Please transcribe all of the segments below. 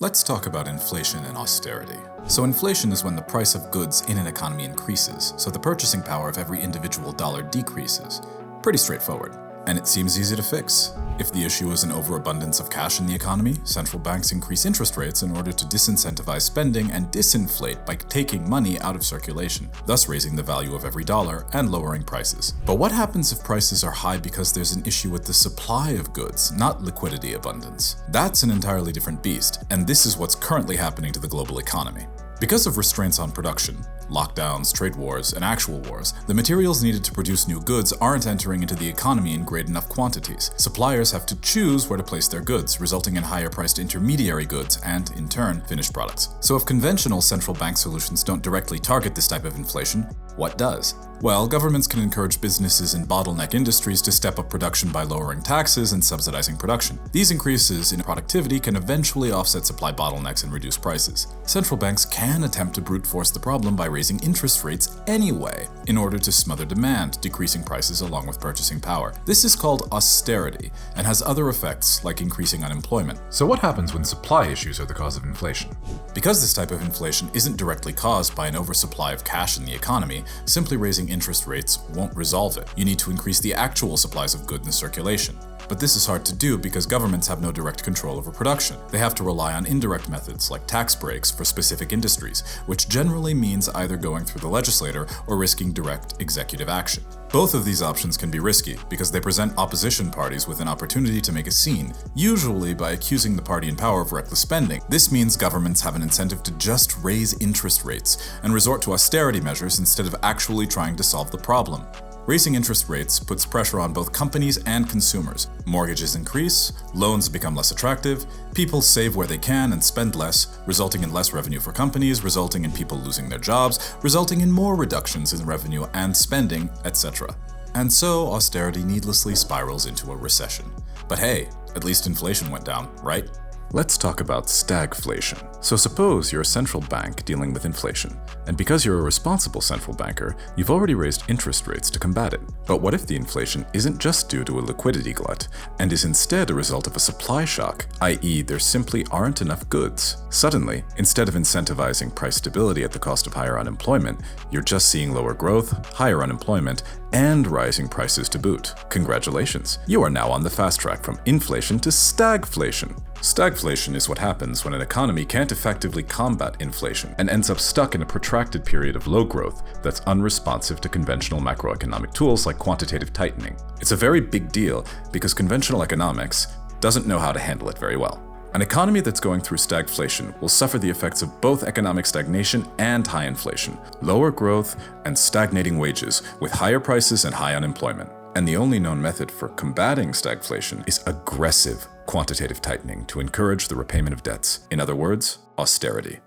Let's talk about inflation and austerity. So inflation is when the price of goods in an economy increases, so the purchasing power of every individual dollar decreases. Pretty straightforward. And it seems easy to fix. If the issue is an overabundance of cash in the economy, central banks increase interest rates in order to disincentivize spending and disinflate by taking money out of circulation, thus raising the value of every dollar and lowering prices. But what happens if prices are high because there's an issue with the supply of goods, not liquidity abundance? That's an entirely different beast, and this is what's currently happening to the global economy. Because of restraints on production, lockdowns, trade wars, and actual wars, the materials needed to produce new goods aren't entering into the economy in great enough quantities. Suppliers have to choose where to place their goods, resulting in higher-priced intermediary goods and, in turn, finished products. So if conventional central bank solutions don't directly target this type of inflation, what does? Well, governments can encourage businesses in bottleneck industries to step up production by lowering taxes and subsidizing production. These increases in productivity can eventually offset supply bottlenecks and reduce prices. Central banks can attempt to brute force the problem by raising interest rates anyway, in order to smother demand, decreasing prices along with purchasing power. This is called austerity, and has other effects like increasing unemployment. So what happens when supply issues are the cause of inflation? Because this type of inflation isn't directly caused by an oversupply of cash in the economy, simply raising interest rates won't resolve it. You need to increase the actual supplies of goods in circulation. But this is hard to do because governments have no direct control over production. They have to rely on indirect methods like tax breaks for specific industries, which generally means either going through the legislator or risking direct executive action. Both of these options can be risky because they present opposition parties with an opportunity to make a scene, usually by accusing the party in power of reckless spending. This means governments have an incentive to just raise interest rates and resort to austerity measures instead of actually trying to solve the problem. Raising interest rates puts pressure on both companies and consumers. Mortgages increase, loans become less attractive, people save where they can and spend less, resulting in less revenue for companies, resulting in people losing their jobs, resulting in more reductions in revenue and spending, etc. And so austerity needlessly spirals into a recession. But hey, at least inflation went down, right? Let's talk about stagflation. So suppose you're a central bank dealing with inflation, and because you're a responsible central banker, you've already raised interest rates to combat it. But what if the inflation isn't just due to a liquidity glut, and is instead a result of a supply shock, i.e. there simply aren't enough goods? Suddenly, instead of incentivizing price stability at the cost of higher unemployment, you're just seeing lower growth, higher unemployment, and rising prices to boot. Congratulations, you are now on the fast track from inflation to stagflation. Stagflation is what happens when an economy can't effectively combat inflation and ends up stuck in a protracted period of low growth that's unresponsive to conventional macroeconomic tools like quantitative tightening. It's a very big deal because conventional economics doesn't know how to handle it very well. An economy that's going through stagflation will suffer the effects of both economic stagnation and high inflation, lower growth, and stagnating wages, with higher prices and high unemployment. And the only known method for combating stagflation is aggressive quantitative tightening to encourage the repayment of debts. In other words, austerity.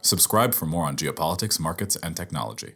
Subscribe for more on geopolitics, markets, and technology.